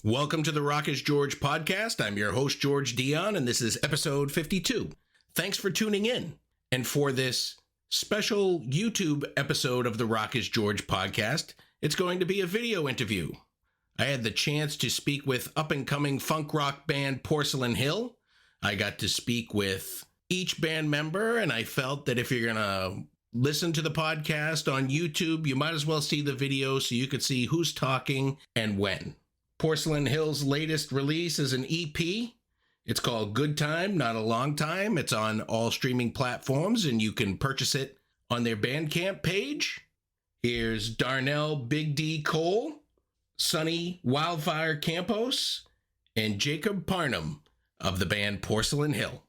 Welcome to the Rock is George podcast. I'm your host, George Dionne, and this is episode 52. Thanks for tuning in. And for this special YouTube episode of the Rock is George podcast, it's going to be a video interview. I had the chance to speak with up-and-coming funk rock band Porcelain Hill. I got to speak with each band member, and I felt that if you're going to listen to the podcast on YouTube, you might as well see the video so you could see who's talking and when. Porcelain Hill's latest release is an EP. It's called Good Time, Not a Long Time. It's on all streaming platforms, and you can purchase it on their Bandcamp page. Here's Darnell Big D Cole, Sonny Wildfire Campos, and Jacob Parnham of the band Porcelain Hill.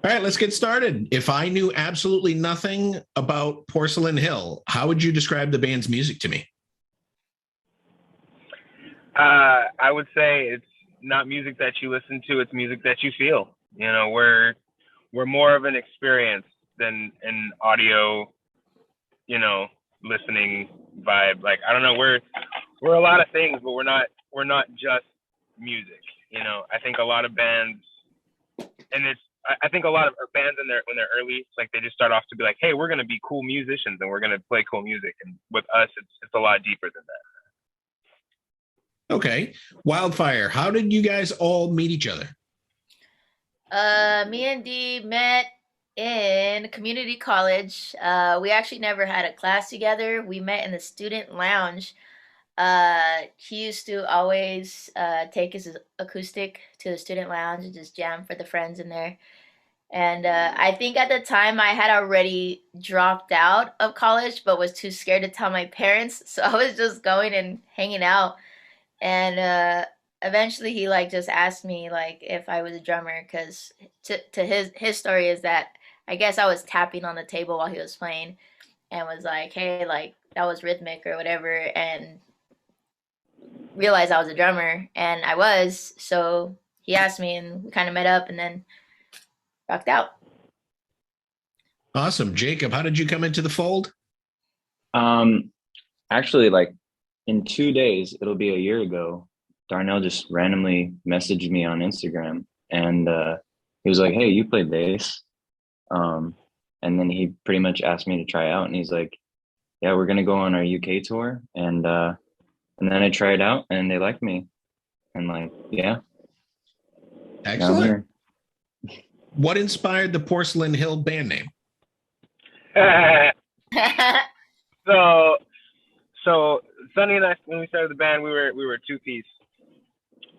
All right, let's get started. If I knew absolutely nothing about Porcelain Hill, how would you describe the band's music to me? I would say it's not music that you listen to, it's music that you feel. You know, we're more of an experience than an audio, listening vibe. Like, I don't know, we're a lot of things, but we're not just music. You know, I think a lot of bands, I think a lot of bands when they're early, like they just start off to be like, hey, we're going to be cool musicians and we're going to play cool music. And with us, it's a lot deeper than that. Okay. Wildfire, how did you guys all meet each other? Me and Dee met in community college. We actually never had a class together. We met in the student lounge. He used to always take his acoustic to the student lounge and just jam for the friends in there. And I think at the time I had already dropped out of college, but was too scared to tell my parents. So I was just going and hanging out. And eventually he just asked me if I was a drummer, because to his story is that I guess I was tapping on the table while he was playing and was like, hey, that was rhythmic or whatever, and realized I was a drummer, and I was. So he asked me and we kind of met up and then rocked out. Awesome. Jacob, how did you come into the fold? Actually, in 2 days, it'll be a year ago, Darnell just randomly messaged me on Instagram, and he was like, hey, you play bass. And then he pretty much asked me to try out, and he's like, yeah, we're going to go on our UK tour. And then I tried out and they liked me. And yeah. Excellent. What inspired the Porcelain Hill band name? So Sonny and I, when we started the band, we were a two-piece,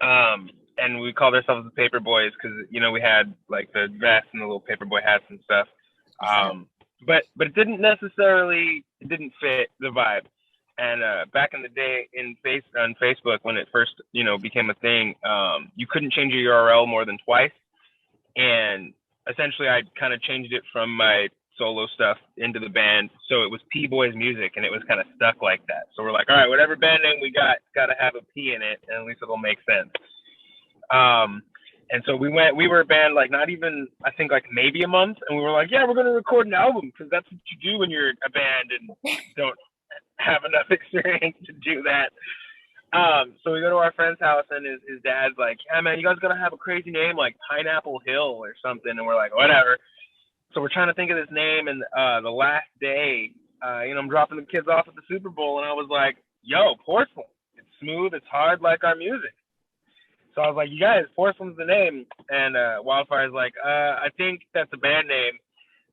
and we called ourselves the Paper Boys because we had the vest and the little paperboy hats and stuff. But it didn't fit the vibe. And back in the day on Facebook, when it first became a thing, you couldn't change your URL more than twice, and essentially I kind of changed it from my solo stuff into the band, so it was P Boys Music, and it was kind of stuck like that. So we're like, all right, whatever band name we got, it's got to have a P in it, and at least it'll make sense. And so we were a band not even, I think maybe a month, and we were like, yeah, we're gonna record an album, because that's what you do when you're a band and don't have enough experience to do that. So we go to our friend's house, and his dad's like, yeah, man, you guys gotta have a crazy name like Pineapple Hill or something, and we're like, whatever. So we're trying to think of this name, and the last day, I'm dropping the kids off at the Super Bowl, and I was like, yo, Porcelain. It's smooth, it's hard like our music. So I was like, you guys, Porcelain's the name. And Wildfire's like, I think that's a band name.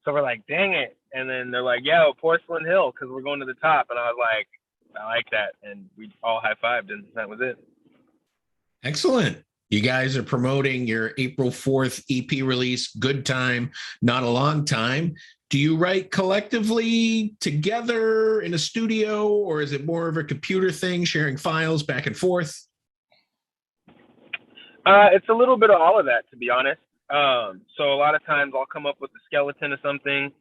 So we're like, dang it. And then they're like, yo, Porcelain Hill, because we're going to the top. And I was like, I like that. And we all high-fived, and that was it. Excellent. You guys are promoting your April 4th EP release, Good Time, Not a Long Time. Do you write collectively together in a studio, or is it more of a computer thing, sharing files back and forth? It's a little bit of all of that, to be honest. So a lot of times I'll come up with the skeleton of something,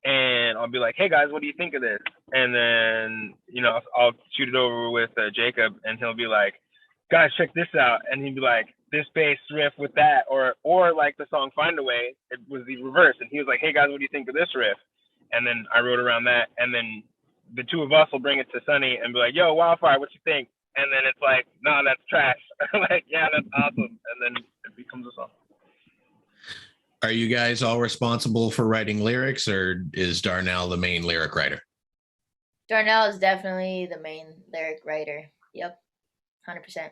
and I'll be like, hey guys, what do you think of this? And then, I'll shoot it over with Jacob, and he'll be like, guys, check this out. And he'd be like, this bass riff with that, or the song Find a Way, it was the reverse. And he was like, hey guys, what do you think of this riff? And then I wrote around that. And then the two of us will bring it to Sonny and be like, yo, Wildfire, what you think? and then it's like, no, that's trash. Like, yeah, that's awesome, and then it becomes a song. Are you guys all responsible for writing lyrics, or is Darnell the main lyric writer? Darnell is definitely the main lyric writer. Yep, 100%.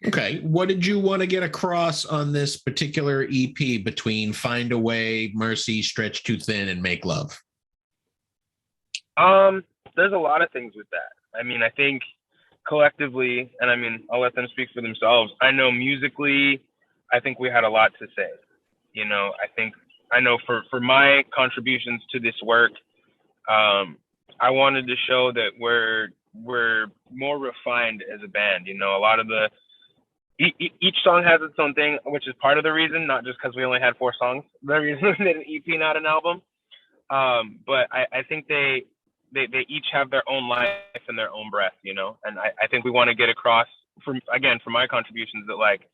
Okay. What did you want to get across on this particular EP between Find a Way, Mercy, Stretch Too Thin, and Make Love? There's a lot of things with that. I mean, I think collectively, and I mean, I'll let them speak for themselves. I know musically, I think we had a lot to say. You know, I know for my contributions to this work, I wanted to show that we're more refined as a band. You know, a lot of each song has its own thing, which is part of the reason, not just because we only had 4 songs. The reason that an EP, not an album. But I think they each have their own life and their own breath, you know. And I think we want to get across from my contributions that like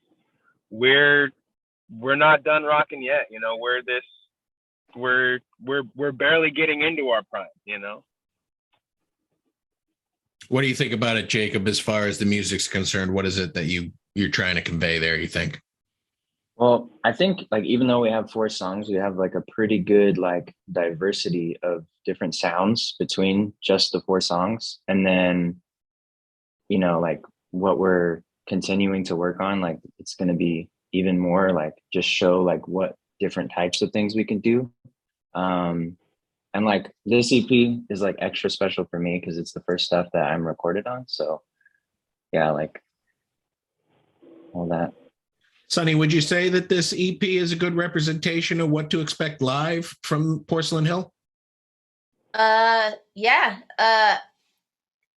we're not done rocking yet, you know. We're barely getting into our prime, you know. What do you think about it, Jacob, as far as the music's concerned? What is it that you're trying to convey there, you think? Well, I think like even though we have 4 songs, we have like a pretty good like diversity of different sounds between just the 4 songs. And then, you know, like what we're continuing to work on, like it's going to be even more like just show like what different types of things we can do. And like this EP is like extra special for me because it's the first stuff that I'm recorded on. So yeah, like all that. Sonny, would you say that this EP is a good representation of what to expect live from Porcelain Hill? Yeah.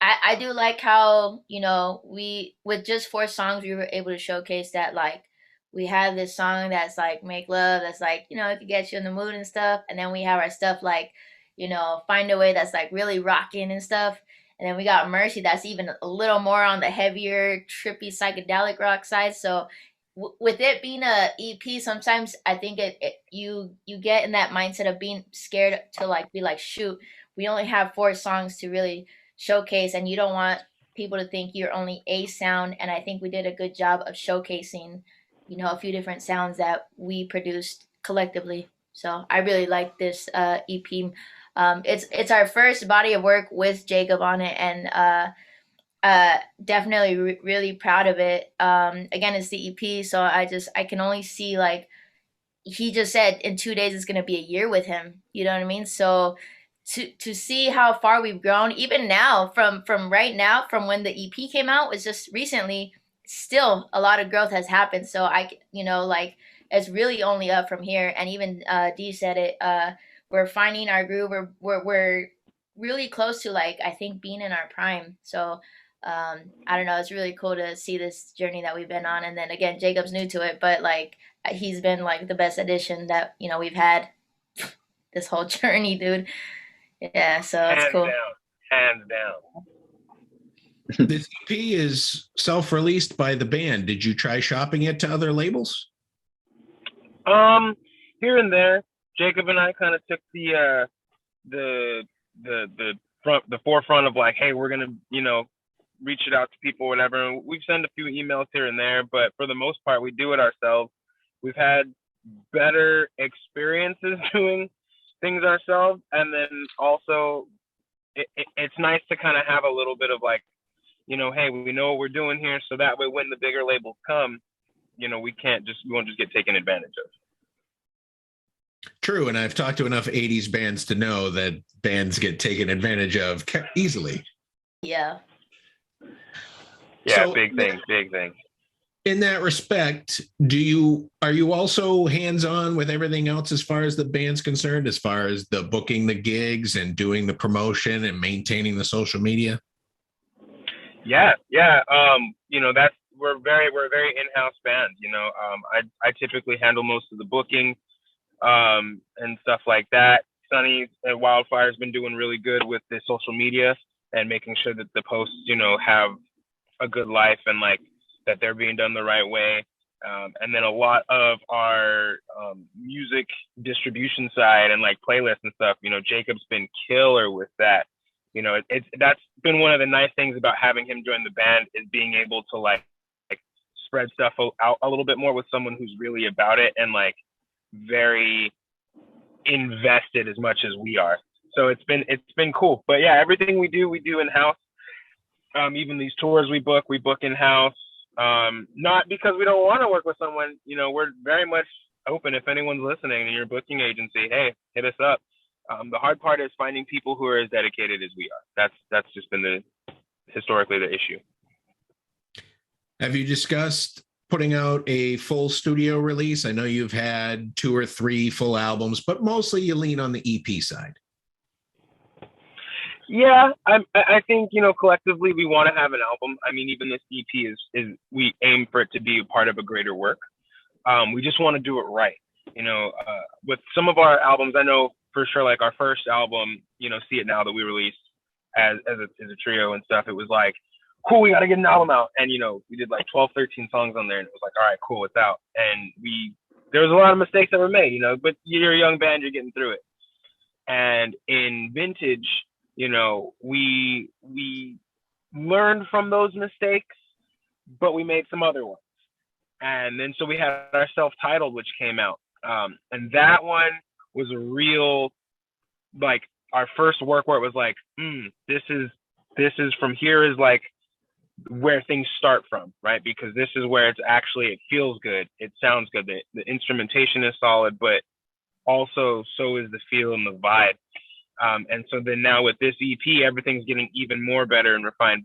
I do like how, you know, we with just 4 songs we were able to showcase that like we have this song that's like Make Love, that's like, you know, it could get you in the mood and stuff. And then we have our stuff like, you know, Find a Way that's like really rocking and stuff. And then we got Mercy that's even a little more on the heavier, trippy, psychedelic rock side. So with it being a EP, sometimes I think you get in that mindset of being scared to like be like, shoot, we only have 4 songs to really showcase, and you don't want people to think you're only a sound. And I think we did a good job of showcasing, you know, a few different sounds that we produced collectively. So I really like this EP. It's our first body of work with Jacob on it, and definitely really proud of it. Again, it's the EP, so I can only see like he just said in 2 days it's gonna be a year with him. You know what I mean? So to see how far we've grown, even now from right now, from when the EP came out, was just recently. Still, a lot of growth has happened. So you know, like it's really only up from here. And even Dee said it. We're finding our groove. We're really close to like I think being in our prime. So I don't know. It's really cool to see this journey that we've been on. And then again, Jacob's new to it, but like he's been like the best addition that you know we've had this whole journey, dude. Yeah, so it's cool. Hands down. This EP is self-released by the band. Did you try shopping it to other labels? Here and there. Jacob and I kind of took the forefront of like, hey, we're gonna, you know, reach it out to people, whatever. And we've sent a few emails here and there, but for the most part, we do it ourselves. We've had better experiences doing things ourselves, and then also it's nice to kind of have a little bit of like, you know, hey, we know what we're doing here, so that way when the bigger labels come, you know, we won't just get taken advantage of. True, and I've talked to enough 80s bands to know that bands get taken advantage of easily. Yeah. Yeah, So, big thing. In that respect, are you also hands-on with everything else as far as the band's concerned, as far as the booking the gigs and doing the promotion and maintaining the social media? Yeah. You know, we're a very in-house band. You know, I typically handle most of the booking and stuff like that. Sonny at Wildfire has been doing really good with the social media and making sure that the posts, you know, have a good life and like that they're being done the right way. And then a lot of our music distribution side and like playlists and stuff, you know, Jacob's been killer with that. That's been one of the nice things about having him join the band, is being able to like spread stuff out a little bit more with someone who's really about it and like very invested as much as we are. So it's been cool. But yeah, everything we do in house. Even these tours we book in house. Not because we don't want to work with someone. We're very much open. If anyone's listening and you're a booking agency, hey, hit us up. The hard part is finding people who are as dedicated as we are. That's just been historically the issue. Have you discussed putting out a full studio release? I know you've had 2 or 3 full albums, but mostly you lean on the EP side. Yeah, I think, collectively we want to have an album. I mean, even this EP is we aim for it to be a part of a greater work. We just want to do it right. With some of our albums, I know for sure, like our first album, See It Now, that we released as a trio and stuff, it was like, cool, we got to get an album out. And, we did like 12, 13 songs on there, and it was like, all right, cool, it's out. And there was a lot of mistakes that were made, but you're a young band, you're getting through it. And in Vintage, we learned from those mistakes, but we made some other ones. And then so we had our self-titled, which came out. And that one was a real, like, our first work where it was like, this is from here is like where things start from, right? Because this is where it feels good. It sounds good. The instrumentation is solid, but also so is the feel and the vibe. And so then now with this EP, everything's getting even more better and refined.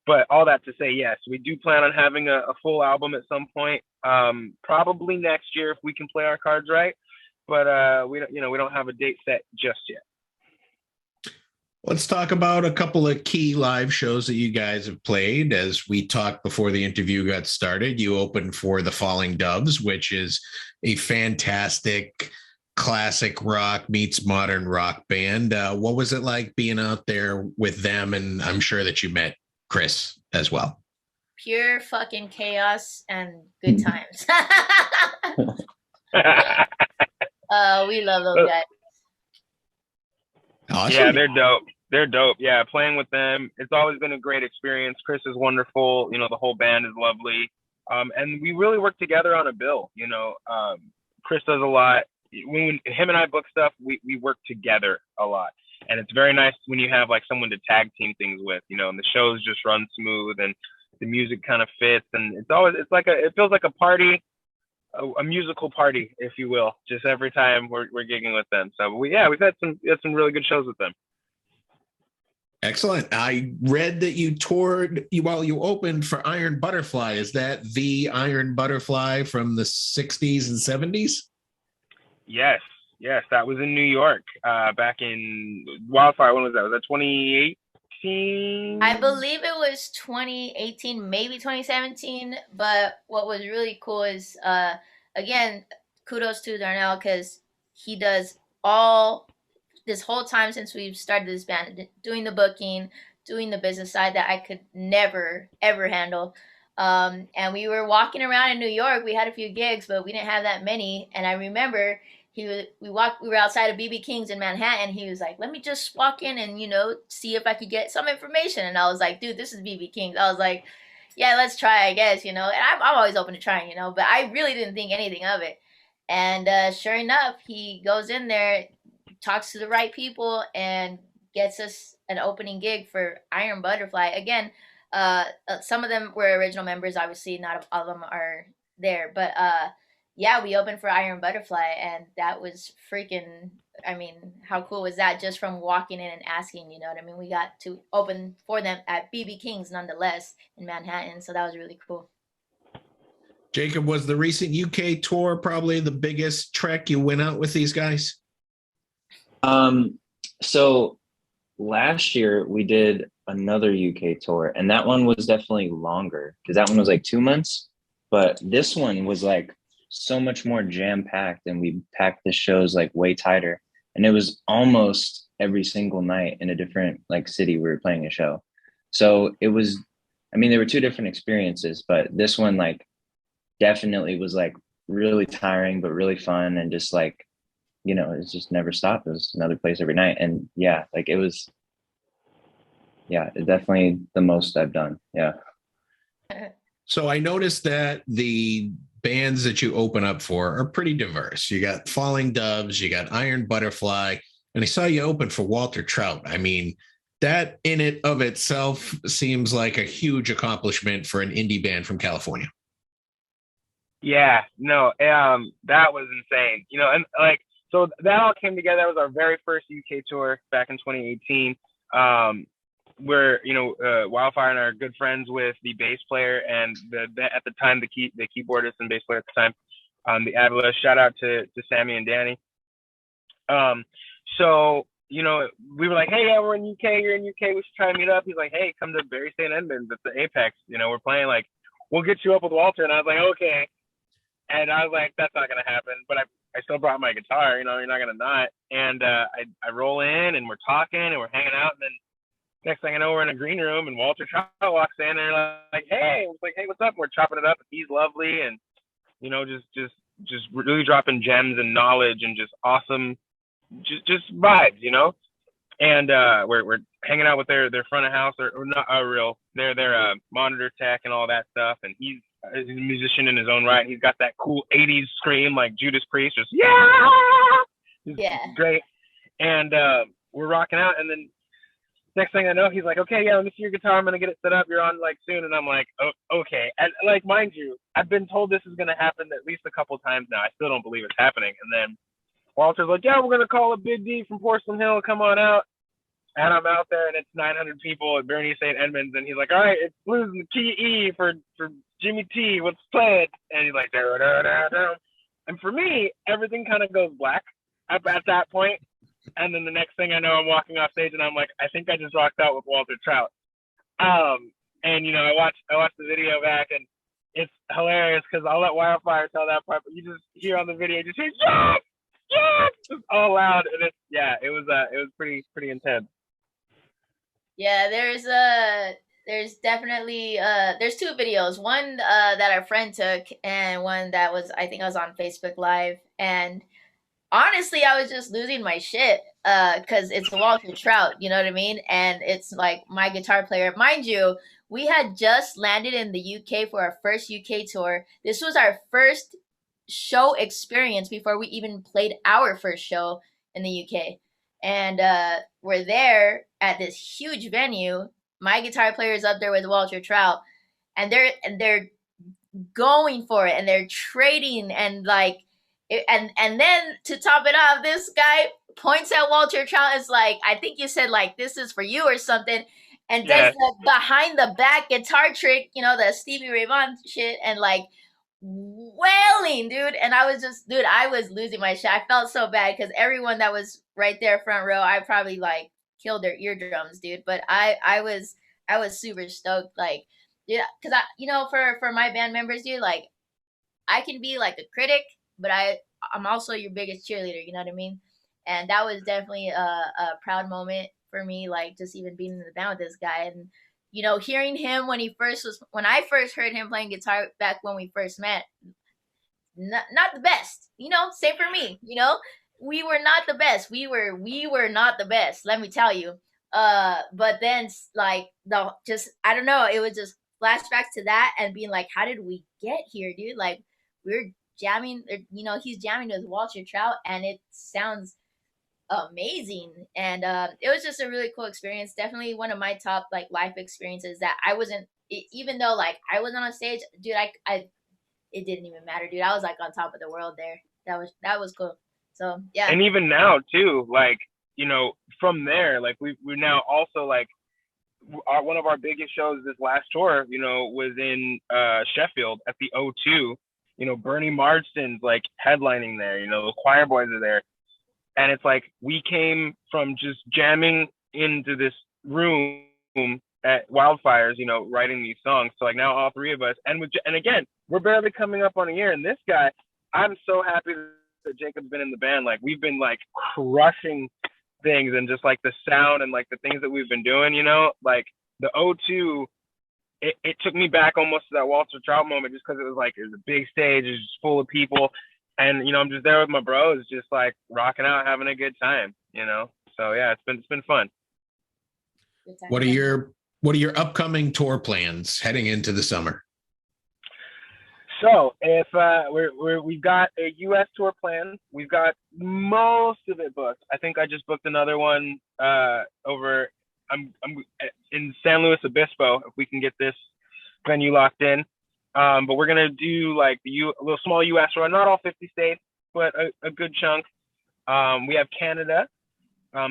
But all that to say, yes, we do plan on having a full album at some point, probably next year if we can play our cards right. But we don't have a date set just yet. Let's talk about a couple of key live shows that you guys have played. As we talked before the interview got started, you opened for the Falling Doves, which is a fantastic classic rock meets modern rock band. What was it like being out there with them? And I'm sure that you met Chris as well. Pure fucking chaos and good times. We love those guys. Awesome. Yeah, they're dope. Yeah, playing with them, it's always been a great experience. Chris is wonderful. The whole band is lovely. And we really work together on a bill. Chris does a lot. When him and I book stuff, we work together a lot. And it's very nice when you have like someone to tag team things with, and the shows just run smooth and the music kind of fits. And it feels like a party, a musical party, if you will, just every time we're gigging with them. So we've had some really good shows with them. Excellent. I read that you toured while you opened for Iron Butterfly. Is that the Iron Butterfly from the 60s and 70s? Yes, that was in New York, back in Wildfire. When was that? Was that 2018? I believe it was 2018, maybe 2017. But what was really cool is, again, kudos to Darnell, because he does all this whole time since we've started this band, doing the booking, doing the business side that I could never, ever handle. And we were walking around in New York. We had a few gigs, but we didn't have that many. And I remember we were outside of BB King's in Manhattan. He was like, let me just walk in and, see if I could get some information. And I was like, dude, this is BB King's. I was like, yeah, let's try, I guess, And I'm always open to trying, but I really didn't think anything of it. And sure enough, he goes in there, talks to the right people, and gets us an opening gig for Iron Butterfly. Again, some of them were original members, obviously not all of them are there, but we opened for Iron Butterfly, and that was freaking, how cool was that, just from walking in and asking, you know what I mean? We got to open for them at BB King's nonetheless in Manhattan, so that was really cool. Jacob, was the recent UK tour probably the biggest trek you went out with these guys? So last year we did another UK tour, and that one was definitely longer because that one was like 2 months, but this one was like so much more jam-packed, and we packed the shows like way tighter, and it was almost every single night in a different like city we were playing a show. So it was, there were 2 different experiences, but this one like definitely was like really tiring but really fun, and just like, it just never stopped. It was another place every night. And yeah, like it was yeah, definitely the most I've done. Yeah. So I noticed that the bands that you open up for are pretty diverse. You got Falling Doves, you got Iron Butterfly, and I saw you open for Walter Trout. I mean, that in it of itself seems like a huge accomplishment for an indie band from California. Yeah, no, that was insane. You know, and like, so that all came together. That was our very first UK tour back in 2018. Where, you know, Wildfire and I are good friends with the bass player and at the time the keyboardist and bass player at the time, the Avila. Shout out to Sammy and Danny. So, you know, we were like, hey, yeah, we're in UK. You're in UK. We should try to meet up. He's like, hey, come to Barry St. Edmunds at the Apex. You know, we're playing, like, we'll get you up with Walter. And I was like, okay. And I was like, that's not gonna happen. But I still brought my guitar. You know, you're not gonna not. And I roll in and we're talking and we're hanging out, and then next thing I know, we're in a green room and Walter Trout walks in and they're like, hey, I was like, hey, what's up? And we're chopping it up. He's lovely, and, you know, just really dropping gems and knowledge and just awesome, just vibes, you know. And we're hanging out with their front of house or not their monitor tech and all that stuff. And he's a musician in his own right. He's got that cool 80s scream like Judas Priest, just yeah, great. And we're rocking out, and then next thing I know, he's like, okay, yeah, let me see your guitar. I'm going to get it set up. You're on, like, soon. And I'm like, oh, okay. And, like, mind you, I've been told this is going to happen at least a couple times now. I still don't believe it's happening. And then Walter's like, yeah, we're going to call a Big D from Porcelain Hill. Come on out. And I'm out there, and it's 900 people at Barry St. Edmunds. And he's like, all right, it's blues in the key E for Jimmy T. Let's play it. And he's like, da, da, da, da. And for me, everything kind of goes black at that point. And then the next thing I know, I'm walking off stage and I'm like, I think I just rocked out with Walter Trout. And, you know, I watched the video back, and it's hilarious because I'll let Wildfire tell that part, but you just hear on the video, you just hear, yes, yes, just all loud. And it was pretty intense. Yeah, there's definitely there's two videos. One that our friend took, and one that was, I think I was on Facebook Live. And honestly, I was just losing my shit because it's Walter Trout, you know what I mean? And it's like my guitar player. Mind you, we had just landed in the UK for our first UK tour. This was our first show experience before we even played our first show in the UK. And we're there at this huge venue. My guitar player is up there with Walter Trout, and they're going for it, and they're trading, and like, and then to top it off, this guy points at Walter Trout, is like, I think you said, like, this is for you or something, and does the behind the back guitar trick, you know, the Stevie Ray Vaughan shit, and like wailing, dude. And I was just, dude, I was losing my shit. I felt so bad because everyone that was right there front row, I probably like killed their eardrums, dude. But I was super stoked, like, dude, because I, you know, for my band members, dude, like, I can be like a critic, but I'm also your biggest cheerleader, you know what I mean? And that was definitely a proud moment for me, like, just even being in the band with this guy. And, you know, hearing him when I first heard him playing guitar back when we first met, not the best, you know, same for me, you know, we were not the best. We were not the best, let me tell you. But then, like, I don't know, it was just flashbacks to that and being like, how did we get here, dude? Like, we're jamming, you know, he's jamming with Walter Trout, and it sounds amazing. And it was just a really cool experience. Definitely one of my top, like, life experiences that I wasn't, even though, like, I wasn't on stage, dude, it didn't even matter, dude. I was like on top of the world there. That was cool. So yeah. And even now too, like, you know, from there, like, we're now also, like, one of our biggest shows this last tour, you know, was in Sheffield at the O2. You know, Bernie Marsden's like headlining there. You know, the choir boys are there, and it's like we came from just jamming into this room at Wildfires, you know, writing these songs. So like now all three of us, and again, we're barely coming up on a year. And this guy, I'm so happy that Jacob's been in the band. Like, we've been like crushing things, and just like the sound and like the things that we've been doing, you know, like the O2. It took me back almost to that Walter Trout moment, just because it was a big stage, it was just full of people, and, you know, I'm just there with my bros, just like rocking out, having a good time, you know. So yeah, it's been fun. Good time. What are your upcoming tour plans heading into the summer? So if we've got a U.S. tour plan, we've got most of it booked. I think I just booked another one over. I'm in San Luis Obispo if we can get this venue locked in. But we're gonna do like a little small U.S. run, not all 50 states, but a good chunk. We have Canada,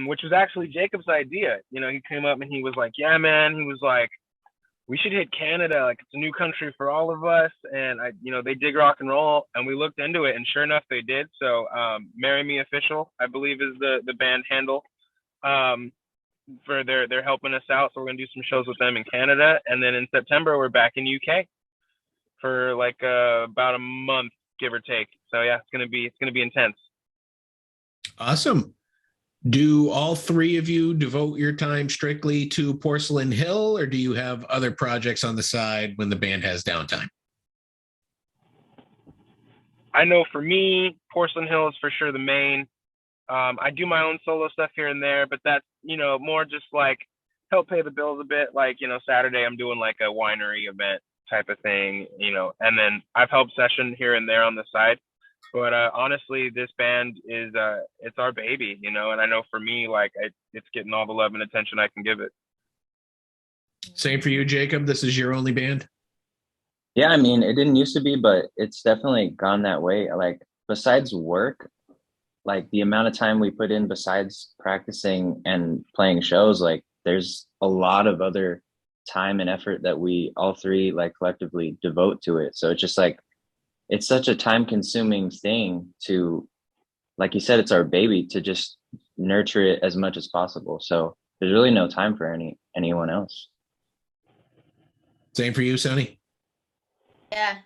which was actually Jacob's idea. You know, he came up and he was like, "Yeah, man," he was like, "We should hit Canada. Like, it's a new country for all of us." And they dig rock and roll, and we looked into it, and sure enough, they did. So, "Marry Me Official," I believe, is the band handle. For they're helping us out, so we're gonna do some shows with them in Canada, and then in September we're back in UK for like about a month, give or take. So yeah, it's gonna be intense. Awesome. Do all three of you devote your time strictly to Porcelain Hill, or do you have other projects on the side when the band has downtime? I know for me, Porcelain Hill is for sure the main. I do my own solo stuff here and there, but that's, more just like help pay the bills a bit. Like, Saturday I'm doing like a winery event type of thing, and then I've helped session here and there on the side. But honestly, this band is it's our baby, and I know for me, like it's getting all the love and attention I can give it. Same for you, Jacob. This is your only band? Yeah, I mean, it didn't used to be, but it's definitely gone that way. Like, besides work, like the amount of time we put in besides practicing and playing shows, like there's a lot of other time and effort that we all three like collectively devote to it. So it's just like, it's such a time consuming thing to, like you said, it's our baby, to just nurture it as much as possible. So there's really no time for anyone else. Same for you, Sonny? Yeah.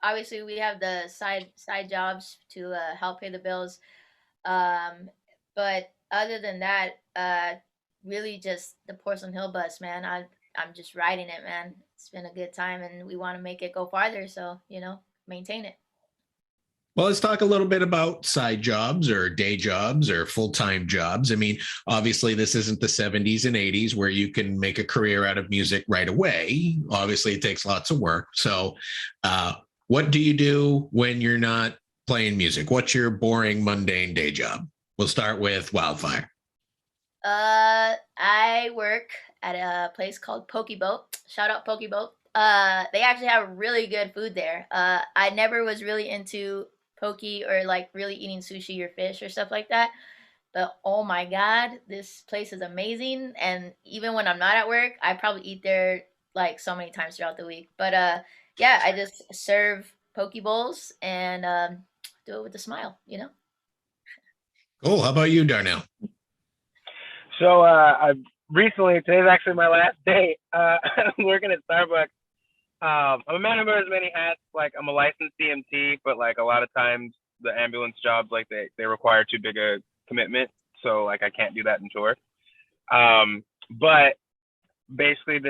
Obviously we have the side jobs to help pay the bills. But other than that, really just the Porcelain Hill bus, man. I'm just riding it, man. It's been a good time, and we want to make it go farther. So, maintain it. Well, let's talk a little bit about side jobs or day jobs or full-time jobs. I mean, obviously this isn't the 70s and 80s where you can make a career out of music right away. Obviously it takes lots of work. So, what do you do when you're not playing music? What's your boring, mundane day job? We'll start with Wildfire. I work at a place called Pokeboat. Shout out Pokeboat. They actually have really good food there. I never was really into poke or like really eating sushi or fish or stuff like that. But oh my God, this place is amazing. And even when I'm not at work, I probably eat there like so many times throughout the week. But yeah, I just serve poke bowls and do it with a smile, Cool. How about you, Darnell? So I've recently, today's actually my last day. I'm working at Starbucks. I'm a man who wears many hats. Like, I'm a licensed EMT, but like a lot of times the ambulance jobs, like they require too big a commitment. So like I can't do that in tour. But basically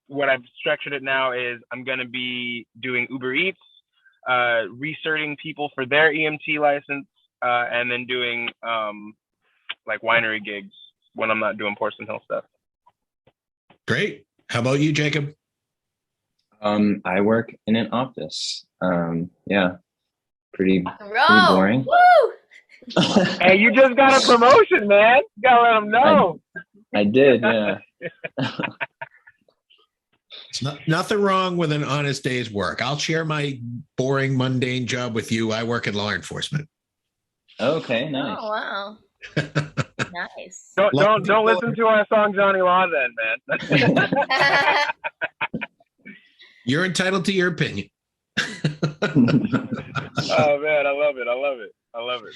what I've structured it now is I'm going to be doing Uber Eats, researching people for their EMT license, and then doing like winery gigs when I'm not doing Porcelain Hill stuff. Great. How about you, Jacob? I work in an office. Yeah, pretty boring. Woo! Hey, you just got a promotion, man. You gotta let them know. I did, yeah. It's nothing wrong with an honest day's work. I'll share my boring, mundane job with you. I work in law enforcement. Okay, nice. Oh, wow. Nice. Don't listen to our song Johnny Law then, man. You're entitled to your opinion. Oh man, I love it,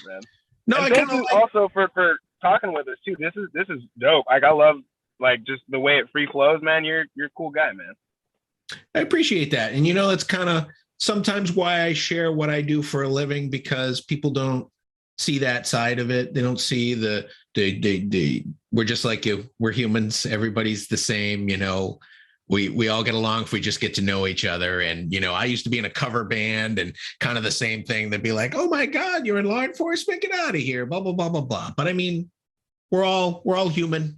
man. No, and thank you also for talking with us too. This is dope. Like, I love like just the way it free flows, man. You're a cool guy, man. I appreciate that. And that's kind of sometimes why I share what I do for a living, because people don't see that side of it. They don't see the we're just like you. We're humans. Everybody's the same, We all get along if we just get to know each other. And, I used to be in a cover band and kind of the same thing. They'd be like, oh my God, you're in law enforcement, get out of here, blah, blah, blah, blah, blah. But I mean, we're all human.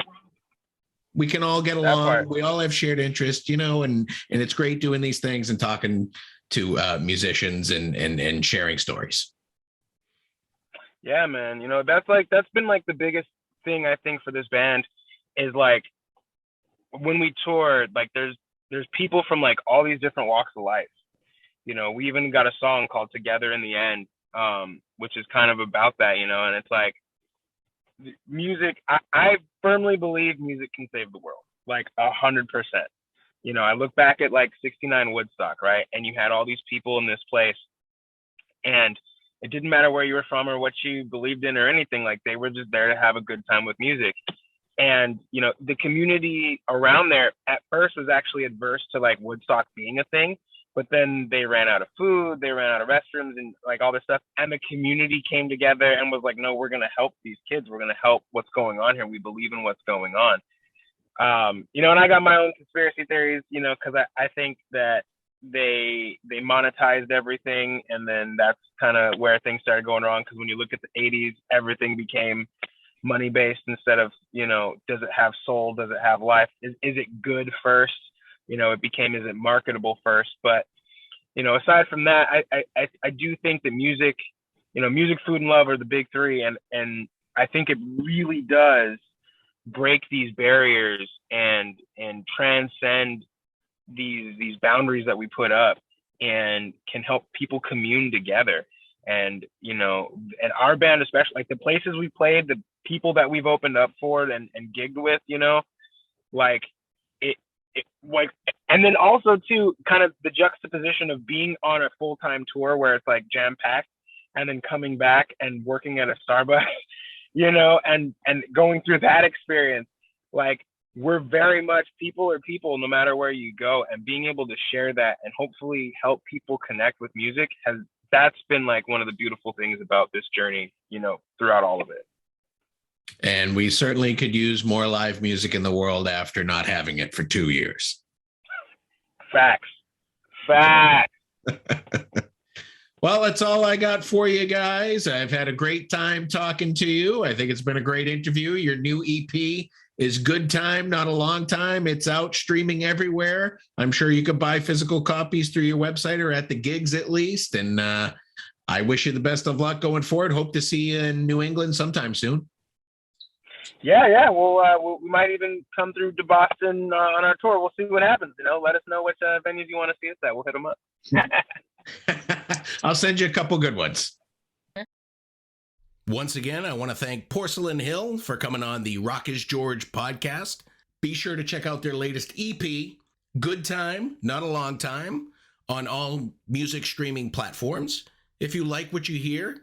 we can all get along. We all have shared interests, and it's great doing these things and talking to musicians and sharing stories. Yeah, man. That's been like the biggest thing I think for this band is like when we toured, like there's people from like all these different walks of life. We even got a song called Together in the End, which is kind of about that, and it's like music. I firmly believe music can save the world, like 100%. I look back at like '69 Woodstock, right? And you had all these people in this place, and it didn't matter where you were from or what you believed in or anything. Like they were just there to have a good time with music. And, the community around there at first was actually adverse to like Woodstock being a thing, but then they ran out of food, they ran out of restrooms and like all this stuff. And the community came together and was like, no, we're going to help these kids. We're going to help what's going on here. We believe in what's going on. And I got my own conspiracy theories, cause I think that they monetized everything. And then that's kind of where things started going wrong. Cause when you look at the 80s, everything became money based instead of, does it have soul? Does it have life? Is it good first? It became, is it marketable first? But, aside from that, I do think that music, music, food, and love are the big three. And I think it really does break these barriers and transcend these boundaries that we put up and can help people commune together. And, and our band, especially like the places we played, the people that we've opened up for and gigged with, like it like, and then also too, kind of the juxtaposition of being on a full-time tour where it's like jam packed and then coming back and working at a Starbucks, and going through that experience, like we're very much people are people no matter where you go, and being able to share that and hopefully help people connect with music that's been like one of the beautiful things about this journey, throughout all of it. And we certainly could use more live music in the world after not having it for 2 years. Facts. Well, that's all I got for you guys. I've had a great time talking to you. I think it's been a great interview. Your new EP is Good Time, Not a Long Time. It's out streaming everywhere. I'm sure you could buy physical copies through your website or at the gigs at least. And I wish you the best of luck going forward. Hope to see you in New England sometime soon. Yeah. We might even come through to Boston on our tour. We'll see what happens. Let us know which venues you want to see us at. We'll hit them up. I'll send you a couple good ones. Once again, I want to thank Porcelain Hill for coming on the Rock is George podcast. Be sure to check out their latest EP, Good Time, Not a Long Time, on all music streaming platforms. If you like what you hear,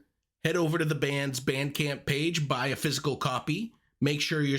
head over to the band's Bandcamp page, buy a physical copy. Make sure you're